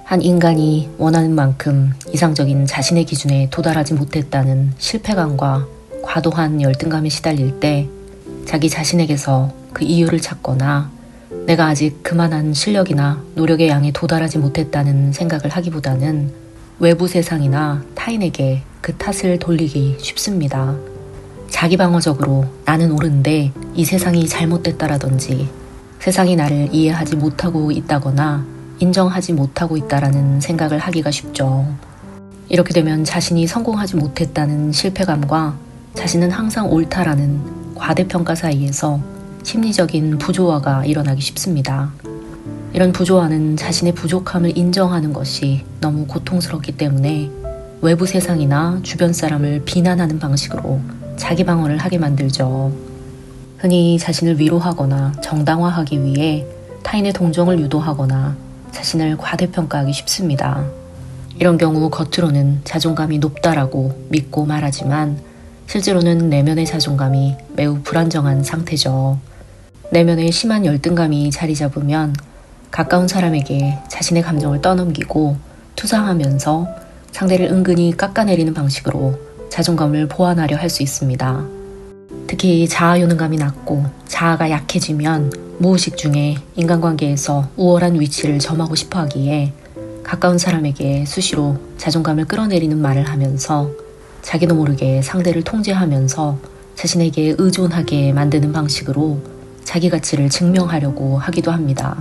한 인간이 원하는 만큼 이상적인 자신의 기준에 도달하지 못했다는 실패감과 과도한 열등감에 시달릴 때 자기 자신에게서 그 이유를 찾거나 내가 아직 그만한 실력이나 노력의 양에 도달하지 못했다는 생각을 하기보다는 외부 세상이나 타인에게 그 탓을 돌리기 쉽습니다. 자기방어적으로 나는 옳은데 이 세상이 잘못됐다라든지 세상이 나를 이해하지 못하고 있다거나 인정하지 못하고 있다라는 생각을 하기가 쉽죠. 이렇게 되면 자신이 성공하지 못했다는 실패감과 자신은 항상 옳다라는 과대평가 사이에서 심리적인 부조화가 일어나기 쉽습니다. 이런 부조화는 자신의 부족함을 인정하는 것이 너무 고통스럽기 때문에 외부 세상이나 주변 사람을 비난하는 방식으로 자기 방어를 하게 만들죠. 흔히 자신을 위로하거나 정당화하기 위해 타인의 동정을 유도하거나 자신을 과대평가하기 쉽습니다. 이런 경우 겉으로는 자존감이 높다라고 믿고 말하지만 실제로는 내면의 자존감이 매우 불안정한 상태죠. 내면에 심한 열등감이 자리 잡으면 가까운 사람에게 자신의 감정을 떠넘기고 투사하면서 상대를 은근히 깎아내리는 방식으로 자존감을 보완하려 할 수 있습니다. 특히 자아 효능감이 낮고 자아가 약해지면 무의식 중에 인간관계에서 우월한 위치를 점하고 싶어 하기에 가까운 사람에게 수시로 자존감을 끌어내리는 말을 하면서 자기도 모르게 상대를 통제하면서 자신에게 의존하게 만드는 방식으로 자기 가치를 증명하려고 하기도 합니다.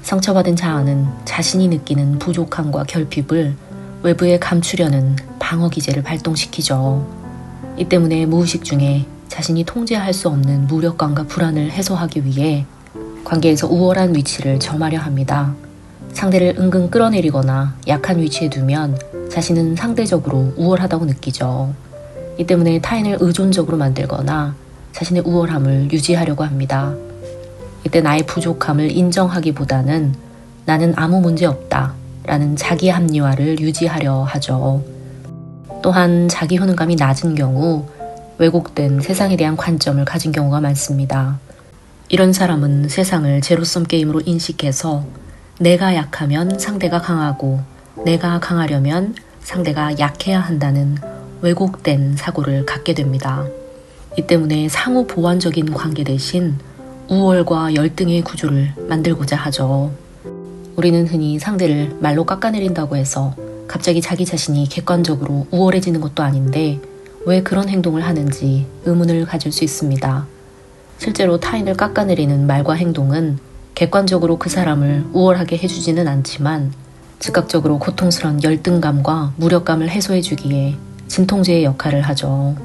상처받은 자아는 자신이 느끼는 부족함과 결핍을 외부에 감추려는 방어 기제를 발동시키죠. 이 때문에 무의식 중에 자신이 통제할 수 없는 무력감과 불안을 해소하기 위해 관계에서 우월한 위치를 점하려 합니다. 상대를 은근 끌어내리거나 약한 위치에 두면 자신은 상대적으로 우월하다고 느끼죠. 이 때문에 타인을 의존적으로 만들거나 자신의 우월함을 유지하려고 합니다. 이때 나의 부족함을 인정하기보다는 나는 아무 문제 없다 라는 자기 합리화를 유지하려 하죠. 또한 자기 효능감이 낮은 경우 왜곡된 세상에 대한 관점을 가진 경우가 많습니다. 이런 사람은 세상을 제로섬 게임으로 인식해서 내가 약하면 상대가 강하고 내가 강하려면 상대가 약해야 한다는 왜곡된 사고를 갖게 됩니다. 이 때문에 상호 보완적인 관계 대신 우월과 열등의 구조를 만들고자 하죠. 우리는 흔히 상대를 말로 깎아내린다고 해서 갑자기 자기 자신이 객관적으로 우월해지는 것도 아닌데 왜 그런 행동을 하는지 의문을 가질 수 있습니다. 실제로 타인을 깎아내리는 말과 행동은 객관적으로 그 사람을 우월하게 해주지는 않지만 즉각적으로 고통스러운 열등감과 무력감을 해소해주기에 진통제의 역할을 하죠.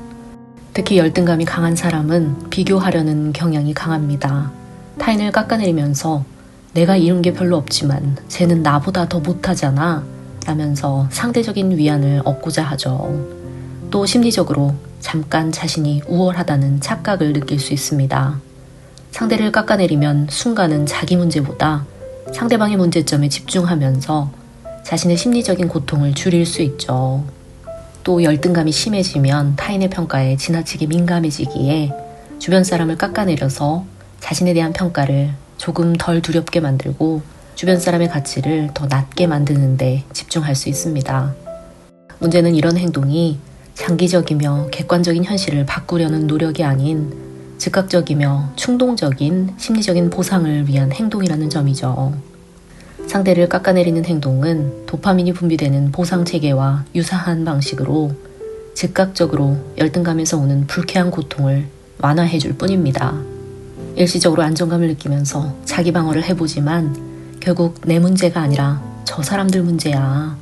특히 열등감이 강한 사람은 비교하려는 경향이 강합니다. 타인을 깎아내리면서 내가 이룬 게 별로 없지만 쟤는 나보다 더 못하잖아 라면서 상대적인 위안을 얻고자 하죠. 또 심리적으로 잠깐 자신이 우월하다는 착각을 느낄 수 있습니다. 상대를 깎아내리면 순간은 자기 문제보다 상대방의 문제점에 집중하면서 자신의 심리적인 고통을 줄일 수 있죠. 또 열등감이 심해지면 타인의 평가에 지나치게 민감해지기에 주변 사람을 깎아내려서 자신에 대한 평가를 조금 덜 두렵게 만들고 주변 사람의 가치를 더 낮게 만드는 데 집중할 수 있습니다. 문제는 이런 행동이 장기적이며 객관적인 현실을 바꾸려는 노력이 아닌 즉각적이며 충동적인 심리적인 보상을 위한 행동이라는 점이죠. 상대를 깎아내리는 행동은 도파민이 분비되는 보상체계와 유사한 방식으로 즉각적으로 열등감에서 오는 불쾌한 고통을 완화해 줄 뿐입니다. 일시적으로 안정감을 느끼면서 자기 방어를 해보지만 결국 내 문제가 아니라 저 사람들 문제야.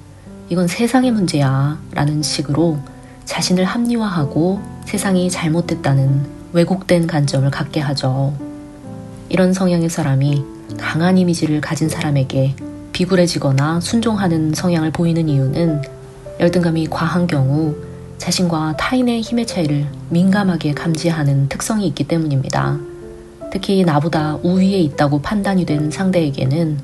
이건 세상의 문제야. 라는 식으로 자신을 합리화하고 세상이 잘못됐다는 왜곡된 관점을 갖게 하죠. 이런 성향의 사람이 강한 이미지를 가진 사람에게 비굴해지거나 순종하는 성향을 보이는 이유는 열등감이 과한 경우 자신과 타인의 힘의 차이를 민감하게 감지하는 특성이 있기 때문입니다. 특히 나보다 우위에 있다고 판단이 된 상대에게는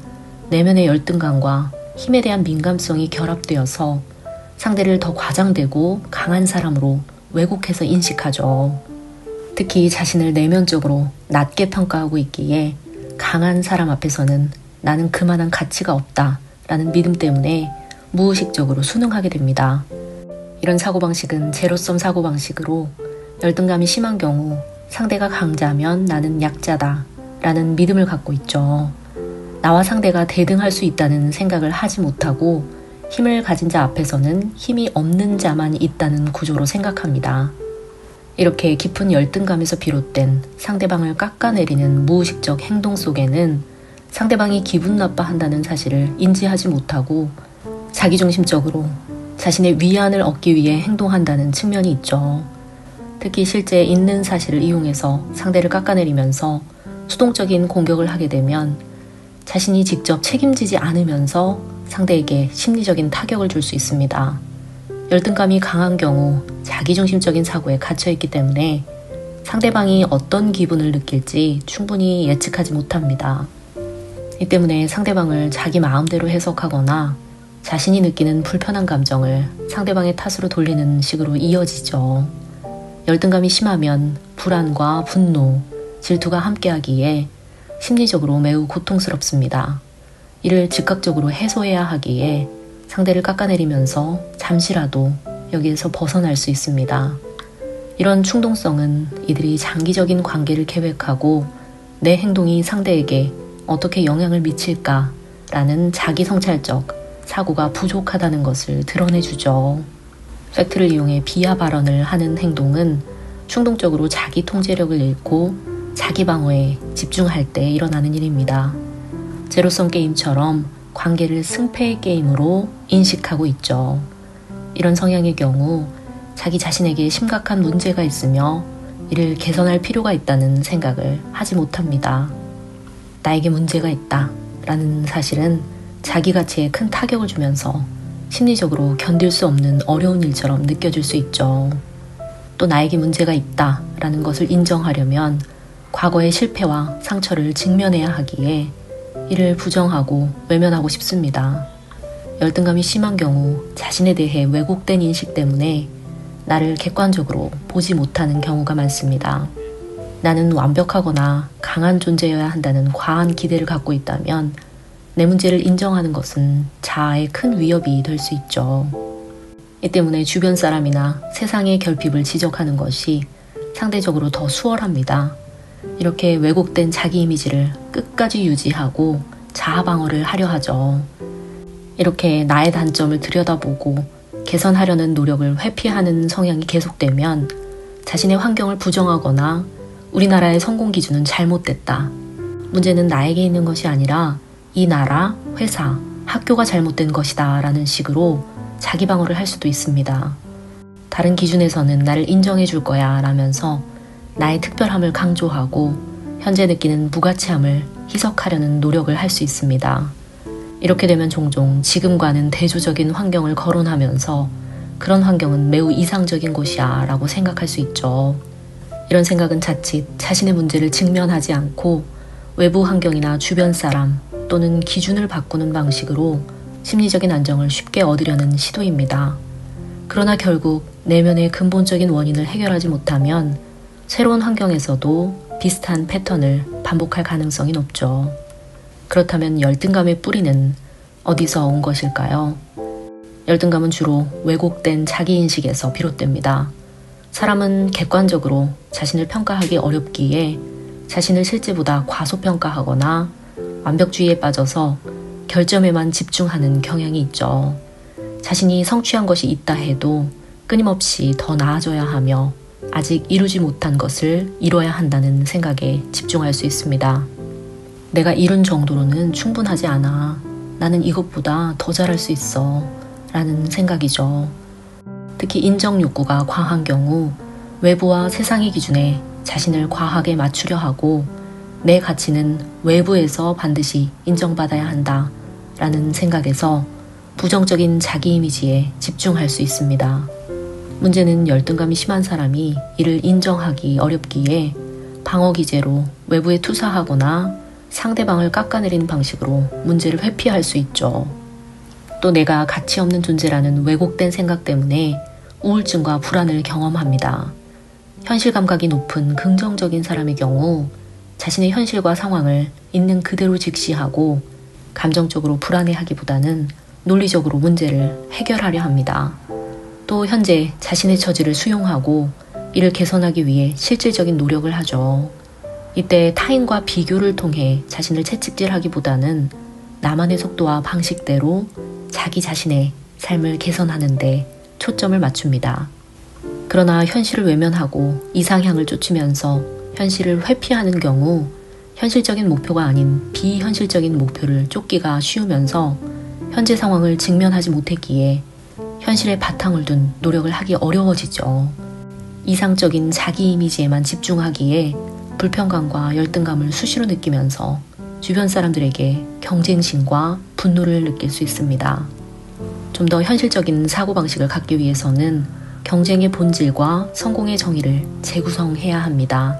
내면의 열등감과 힘에 대한 민감성이 결합되어서 상대를 더 과장되고 강한 사람으로 왜곡해서 인식하죠. 특히 자신을 내면적으로 낮게 평가하고 있기에 강한 사람 앞에서는 나는 그만한 가치가 없다 라는 믿음 때문에 무의식적으로 순응하게 됩니다. 이런 사고방식은 제로섬 사고방식으로 열등감이 심한 경우 상대가 강자면 나는 약자다 라는 믿음을 갖고 있죠. 나와 상대가 대등할 수 있다는 생각을 하지 못하고 힘을 가진 자 앞에서는 힘이 없는 자만 있다는 구조로 생각합니다. 이렇게 깊은 열등감에서 비롯된 상대방을 깎아내리는 무의식적 행동 속에는 상대방이 기분 나빠한다는 사실을 인지하지 못하고 자기중심적으로 자신의 위안을 얻기 위해 행동한다는 측면이 있죠. 특히 실제 있는 사실을 이용해서 상대를 깎아내리면서 수동적인 공격을 하게 되면 자신이 직접 책임지지 않으면서 상대에게 심리적인 타격을 줄 수 있습니다. 열등감이 강한 경우 자기중심적인 사고에 갇혀있기 때문에 상대방이 어떤 기분을 느낄지 충분히 예측하지 못합니다. 이 때문에 상대방을 자기 마음대로 해석하거나 자신이 느끼는 불편한 감정을 상대방의 탓으로 돌리는 식으로 이어지죠. 열등감이 심하면 불안과 분노, 질투가 함께하기에 심리적으로 매우 고통스럽습니다. 이를 즉각적으로 해소해야 하기에 상대를 깎아내리면서 잠시라도 여기에서 벗어날 수 있습니다. 이런 충동성은 이들이 장기적인 관계를 계획하고 내 행동이 상대에게 어떻게 영향을 미칠까라는 자기성찰적 사고가 부족하다는 것을 드러내주죠. 팩트를 이용해 비하 발언을 하는 행동은 충동적으로 자기 통제력을 잃고 자기 방어에 집중할 때 일어나는 일입니다. 제로섬 게임처럼 관계를 승패의 게임으로 인식하고 있죠. 이런 성향의 경우 자기 자신에게 심각한 문제가 있으며 이를 개선할 필요가 있다는 생각을 하지 못합니다. 나에게 문제가 있다 라는 사실은 자기 가치에 큰 타격을 주면서 심리적으로 견딜 수 없는 어려운 일처럼 느껴질 수 있죠. 또 나에게 문제가 있다 라는 것을 인정하려면 과거의 실패와 상처를 직면해야 하기에 이를 부정하고 외면하고 싶습니다. 열등감이 심한 경우 자신에 대해 왜곡된 인식 때문에 나를 객관적으로 보지 못하는 경우가 많습니다. 나는 완벽하거나 강한 존재여야 한다는 과한 기대를 갖고 있다면 내 문제를 인정하는 것은 자아에 큰 위협이 될 수 있죠. 이 때문에 주변 사람이나 세상의 결핍을 지적하는 것이 상대적으로 더 수월합니다. 이렇게 왜곡된 자기 이미지를 끝까지 유지하고 자아 방어를 하려 하죠. 이렇게 나의 단점을 들여다보고 개선하려는 노력을 회피하는 성향이 계속되면 자신의 환경을 부정하거나 우리나라의 성공 기준은 잘못됐다. 문제는 나에게 있는 것이 아니라 이 나라, 회사, 학교가 잘못된 것이다 라는 식으로 자기 방어를 할 수도 있습니다. 다른 기준에서는 나를 인정해 줄 거야 라면서 나의 특별함을 강조하고 현재 느끼는 무가치함을 희석하려는 노력을 할 수 있습니다. 이렇게 되면 종종 지금과는 대조적인 환경을 거론하면서 그런 환경은 매우 이상적인 곳이야 라고 생각할 수 있죠. 이런 생각은 자칫 자신의 문제를 직면하지 않고 외부 환경이나 주변 사람 또는 기준을 바꾸는 방식으로 심리적인 안정을 쉽게 얻으려는 시도입니다. 그러나 결국 내면의 근본적인 원인을 해결하지 못하면 새로운 환경에서도 비슷한 패턴을 반복할 가능성이 높죠. 그렇다면 열등감의 뿌리는 어디서 온 것일까요? 열등감은 주로 왜곡된 자기인식에서 비롯됩니다. 사람은 객관적으로 자신을 평가하기 어렵기에 자신을 실제보다 과소평가하거나 완벽주의에 빠져서 결점에만 집중하는 경향이 있죠. 자신이 성취한 것이 있다 해도 끊임없이 더 나아져야 하며 아직 이루지 못한 것을 이뤄야 한다는 생각에 집중할 수 있습니다. 내가 이룬 정도로는 충분하지 않아. 나는 이것보다 더 잘할 수 있어. 라는 생각이죠. 특히 인정 욕구가 과한 경우 외부와 세상의 기준에 자신을 과하게 맞추려 하고 내 가치는 외부에서 반드시 인정받아야 한다. 라는 생각에서 부정적인 자기 이미지에 집중할 수 있습니다. 문제는 열등감이 심한 사람이 이를 인정하기 어렵기에 방어 기제로 외부에 투사하거나 상대방을 깎아내리는 방식으로 문제를 회피할 수 있죠. 또 내가 가치 없는 존재라는 왜곡된 생각 때문에 우울증과 불안을 경험합니다. 현실 감각이 높은 긍정적인 사람의 경우 자신의 현실과 상황을 있는 그대로 직시하고 감정적으로 불안해하기보다는 논리적으로 문제를 해결하려 합니다. 또 현재 자신의 처지를 수용하고 이를 개선하기 위해 실질적인 노력을 하죠. 이때 타인과 비교를 통해 자신을 채찍질하기보다는 나만의 속도와 방식대로 자기 자신의 삶을 개선하는 데 초점을 맞춥니다. 그러나 현실을 외면하고 이상향을 쫓으면서 현실을 회피하는 경우 현실적인 목표가 아닌 비현실적인 목표를 쫓기가 쉬우면서 현재 상황을 직면하지 못했기에 현실에 바탕을 둔 노력을 하기 어려워지죠. 이상적인 자기 이미지에만 집중하기에 불편감과 열등감을 수시로 느끼면서 주변 사람들에게 경쟁심과 분노를 느낄 수 있습니다. 좀 더 현실적인 사고방식을 갖기 위해서는 경쟁의 본질과 성공의 정의를 재구성해야 합니다.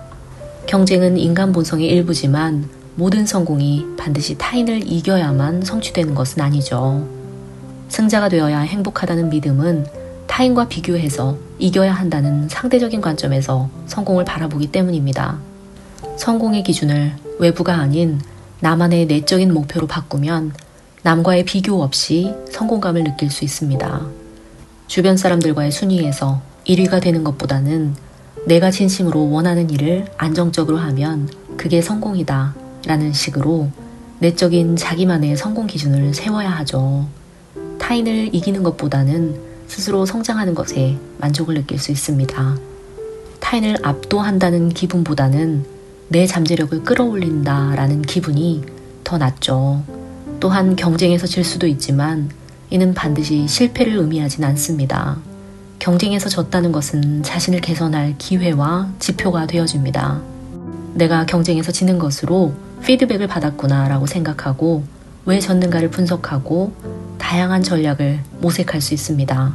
경쟁은 인간 본성의 일부지만 모든 성공이 반드시 타인을 이겨야만 성취되는 것은 아니죠. 승자가 되어야 행복하다는 믿음은 타인과 비교해서 이겨야 한다는 상대적인 관점에서 성공을 바라보기 때문입니다. 성공의 기준을 외부가 아닌 나만의 내적인 목표로 바꾸면 남과의 비교 없이 성공감을 느낄 수 있습니다. 주변 사람들과의 순위에서 1위가 되는 것보다는 내가 진심으로 원하는 일을 안정적으로 하면 그게 성공이다 라는 식으로 내적인 자기만의 성공 기준을 세워야 하죠. 타인을 이기는 것보다는 스스로 성장하는 것에 만족을 느낄 수 있습니다. 타인을 압도한다는 기분보다는 내 잠재력을 끌어올린다 라는 기분이 더 낫죠. 또한 경쟁에서 질 수도 있지만 이는 반드시 실패를 의미하진 않습니다. 경쟁에서 졌다는 것은 자신을 개선할 기회와 지표가 되어줍니다. 내가 경쟁에서 지는 것으로 피드백을 받았구나 라고 생각하고 왜 졌는가를 분석하고 다양한 전략을 모색할 수 있습니다.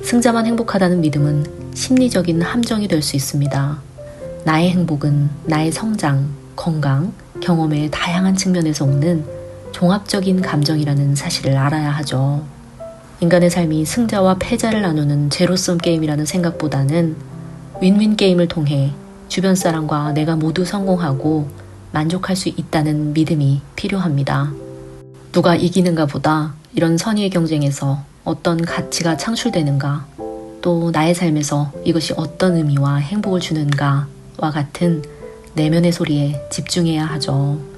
승자만 행복하다는 믿음은 심리적인 함정이 될 수 있습니다. 나의 행복은 나의 성장, 건강, 경험의 다양한 측면에서 오는 종합적인 감정이라는 사실을 알아야 하죠. 인간의 삶이 승자와 패자를 나누는 제로섬 게임이라는 생각보다는 윈윈 게임을 통해 주변 사람과 내가 모두 성공하고 만족할 수 있다는 믿음이 필요합니다. 누가 이기는가 보다 이런 선의의 경쟁에서 어떤 가치가 창출되는가, 또 나의 삶에서 이것이 어떤 의미와 행복을 주는가와 같은 내면의 소리에 집중해야 하죠.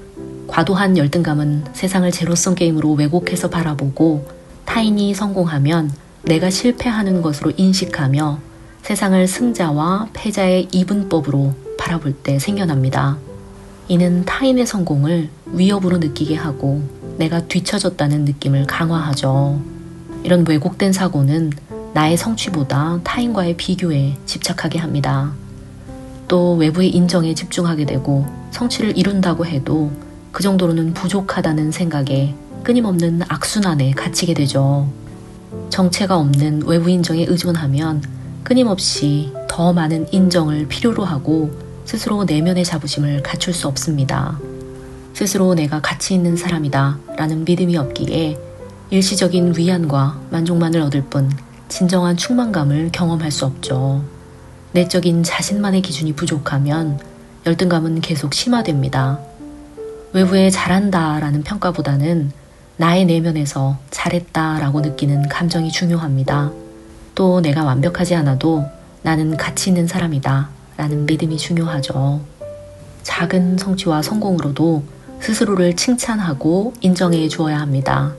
과도한 열등감은 세상을 제로섬 게임으로 왜곡해서 바라보고 타인이 성공하면 내가 실패하는 것으로 인식하며 세상을 승자와 패자의 이분법으로 바라볼 때 생겨납니다. 이는 타인의 성공을 위협으로 느끼게 하고 내가 뒤처졌다는 느낌을 강화하죠. 이런 왜곡된 사고는 나의 성취보다 타인과의 비교에 집착하게 합니다. 또 외부의 인정에 집중하게 되고 성취를 이룬다고 해도 그 정도로는 부족하다는 생각에 끊임없는 악순환에 갇히게 되죠. 정체가 없는 외부 인정에 의존하면 끊임없이 더 많은 인정을 필요로 하고 스스로 내면의 자부심을 갖출 수 없습니다. 스스로 내가 가치 있는 사람이다 라는 믿음이 없기에 일시적인 위안과 만족만을 얻을 뿐 진정한 충만감을 경험할 수 없죠. 내적인 자신만의 기준이 부족하면 열등감은 계속 심화됩니다. 외부에 잘한다 라는 평가보다는 나의 내면에서 잘했다 라고 느끼는 감정이 중요합니다. 또 내가 완벽하지 않아도 나는 가치 있는 사람이다 라는 믿음이 중요하죠. 작은 성취와 성공으로도 스스로를 칭찬하고 인정해 주어야 합니다.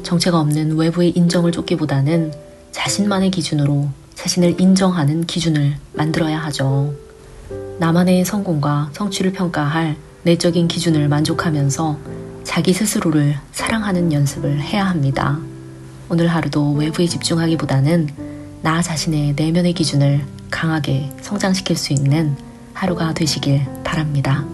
정체가 없는 외부의 인정을 쫓기보다는 자신만의 기준으로 자신을 인정하는 기준을 만들어야 하죠. 나만의 성공과 성취를 평가할 내적인 기준을 만족하면서 자기 스스로를 사랑하는 연습을 해야 합니다. 오늘 하루도 외부에 집중하기보다는 나 자신의 내면의 기준을 강하게 성장시킬 수 있는 하루가 되시길 바랍니다.